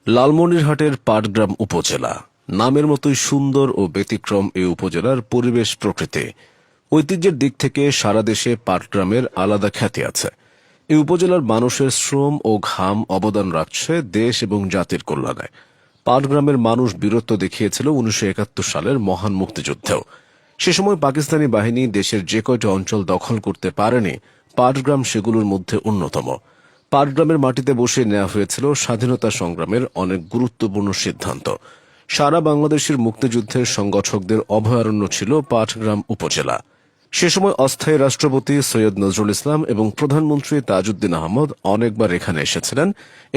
লালমনিরহাটের পাটগ্রাম উপজেলা নামের মতোই সুন্দর ও ব্যতিক্রম এই উপজেলার পরিবেশ প্রকৃতি। ঐতিহ্যের দিক থেকে সারা দেশে পাটগ্রামের আলাদা খ্যাতি আছে। এই উপজেলার মানুষের শ্রম ও ঘাম অবদান রাখছে দেশ এবং জাতির কল্যাণে। পাটগ্রামের মানুষ বীরত্ব দেখিয়েছিল 1971 সালের মহান মুক্তিযুদ্ধেও। সে সময় পাকিস্তানি বাহিনী দেশের যে কয়টি অঞ্চল দখল করতে পারেনি, পাটগ্রাম সেগুলোর মধ্যে অন্যতম। পাটগ্রামের মাটিতে বসে নেওয়া হয়েছিল স্বাধীনতা সংগ্রামের অনেক গুরুত্বপূর্ণ সিদ্ধান্ত। সারা বাংলাদেশের মুক্তিযুদ্ধের সংগঠকদের অভয়ারণ্য ছিল পাটগ্রাম উপজেলা। সে সময় অস্থায়ী রাষ্ট্রপতি সৈয়দ নজরুল ইসলাম এবং প্রধানমন্ত্রী তাজউদ্দিন আহমদ অনেকবার এখানে এসেছিলেন।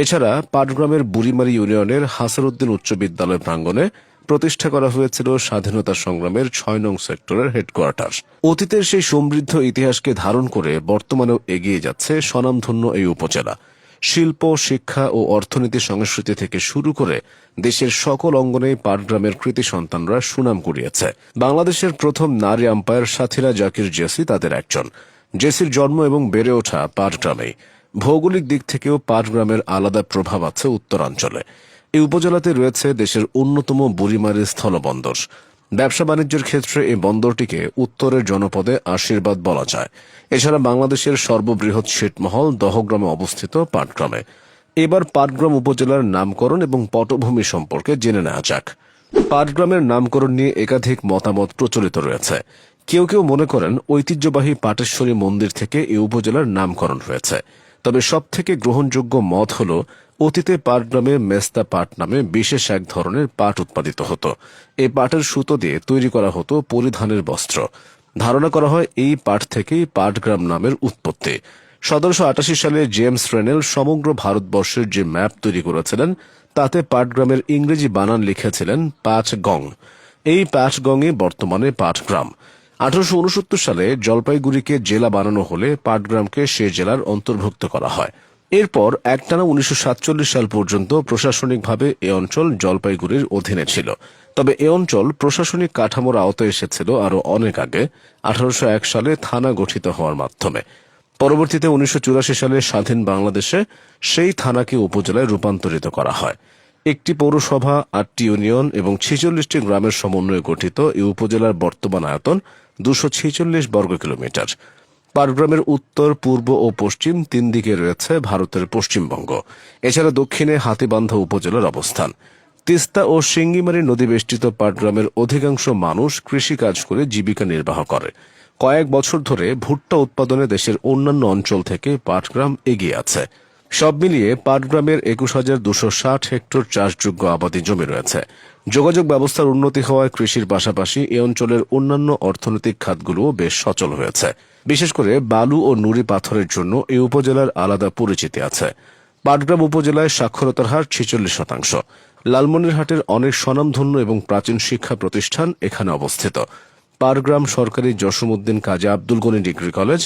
এছাড়া পাটগ্রামের বুড়িমারি ইউনিয়নের হাসারউদ্দিন উচ্চ বিদ্যালয় প্রাঙ্গণে প্রতিষ্ঠা করা হয়েছিল স্বাধীনতা সংগ্রামের ৬ নং সেক্টরের হেডকোয়ার্টার। অতীতের সেই সমৃদ্ধ ইতিহাসকে ধারণ করে বর্তমানেও এগিয়ে যাচ্ছে স্বনামধন্য এই উপজেলা। শিল্প, শিক্ষা ও অর্থনীতি সংস্কৃতি থেকে শুরু করে দেশের সকল অঙ্গনে পাটগ্রামের কৃতি সন্তানরা সুনাম কুড়িয়েছে। বাংলাদেশের প্রথম নারী আম্পায়ার সাথীরা জাকির জেসি তাদের একজন। জেসির জন্ম এবং বেড়ে ওঠা পাটগ্রামেই। ভৌগোলিক দিক থেকেও পাটগ্রামের আলাদা প্রভাব আছে উত্তরাঞ্চলে। এই উপজেলাতে রয়েছে দেশের অন্যতম বুড়িমারি স্থলবন্দর। ব্যবসা বাণিজ্যের ক্ষেত্রে এই বন্দরটিকে উত্তরের জনপদে আশীর্বাদ বলা যায়। এছাড়া বাংলাদেশের সর্ববৃহৎ ছিটমহল দহগ্রামে অবস্থিত পাটগ্রামে। এবার পাটগ্রাম উপজেলার নামকরণ এবং পটভূমি সম্পর্কে জেনে নেওয়া যাক। পাটগ্রামের নামকরণ নিয়ে একাধিক মতামত প্রচলিত রয়েছে। কেউ কেউ মনে করেন ঐতিহ্যবাহী পাটেশ্বরী মন্দির থেকে এই উপজেলার নামকরণ হয়েছে। তবে সবথেকে গ্রহণযোগ্য মত হল অতীতে পাটগ্রামে মেস্তা পাট নামে বিশেষ এক ধরনের পাট উৎপাদিত হতো। এই পাটের সুতো দিয়ে তৈরি করা হতো পরিধানের বস্ত্র। ধারণা করা হয় এই পাট থেকেই পাটগ্রাম নামের উৎপত্তি। 1788 সালে জেমস রেনেল সমগ্র ভারতবর্ষের যে ম্যাপ তৈরি করেছিলেন তাতে পাটগ্রামের ইংরেজি বানান লিখেছিলেন পাটগং। এই পাটগংই বর্তমানে পাটগ্রাম। 1869 সালে জলপাইগুড়িকে জেলা বানানো হলে পাটগ্রামকে সে জেলার অন্তর্ভুক্ত করা হয়। এরপর একটানা 1947 সাল পর্যন্ত প্রশাসনিকভাবে এ অঞ্চল জলপাইগুড়ির অধীনে ছিল। তবে এ অঞ্চল প্রশাসনিক কাঠামোর আওতায় এসেছিল আরও অনেক আগে, 1801 সালে থানা গঠিত হওয়ার মাধ্যমে। পরবর্তীতে 1984 সালে স্বাধীন বাংলাদেশে সেই থানাকে উপজেলায় রূপান্তরিত করা হয়। একটি পৌরসভা, 8টি ইউনিয়ন এবং 46টি গ্রামের সমন্বয়ে গঠিত এই উপজেলার বর্তমান আয়তন 246 বর্গ কিলোমিটার। পাটগ্রামের উত্তর, পূর্ব ও পশ্চিম 3 দিকে রয়েছে ভারতের পশ্চিমবঙ্গ। এছাড়া দক্ষিণে হাতীবান্ধা উপজেলার অবস্থান। তিস্তা ও শিঙ্গিমারি নদী বেষ্টিত পাটগ্রামের অধিকাংশ মানুষ কৃষিকাজ করে জীবিকা নির্বাহ করে। কয়েক বছর ধরে ভুট্টা উৎপাদনে দেশের অন্যান্য অঞ্চল থেকে পাটগ্রাম এগিয়ে আছে। সব মিলিয়ে পাটগ্রামের 21,260 হেক্টর চাষযোগ্য আবাদি জমি রয়েছে। যোগাযোগ ব্যবস্থার উন্নতি হওয়ায় কৃষির পাশাপাশি এ অঞ্চলের অন্যান্য অর্থনৈতিক খাতগুলোও বেশ সচল হয়েছে। বিশেষ করে বালু ও নুড়ি পাথরের জন্য এই উপজেলার আলাদা পরিচিতি আছে। পাটগ্রাম উপজেলায় সাক্ষরতার হার 46%। লালমনিরহাটের অনেক স্বনামধন্য এবং প্রাচীন শিক্ষা প্রতিষ্ঠান এখানে অবস্থিত। পাটগ্রাম সরকারি জসীমউদ্দিন কাজী আব্দুল গনি ডিগ্রি কলেজ,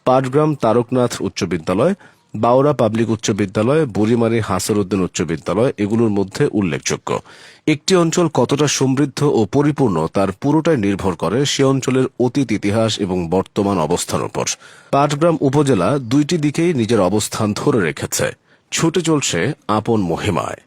পাটগ্রাম তারকনাথ উচ্চ বিদ্যালয়, বাউরা পাবলিক উচ্চ বিদ্যালয়, বুড়িমারি হাসারউদ্দিন উচ্চ বিদ্যালয় এগুলোর মধ্যে উল্লেখযোগ্য। একটি অঞ্চল কতটা সমৃদ্ধ ও পরিপূর্ণ তার পুরোটাই নির্ভর করে সে অঞ্চলের অতীত ইতিহাস এবং বর্তমান অবস্থার উপর। পাটগ্রাম উপজেলা দুইটি দিকেই নিজের অবস্থান ধরে রেখেছে, ছুটে চলছে আপন মহিমায়।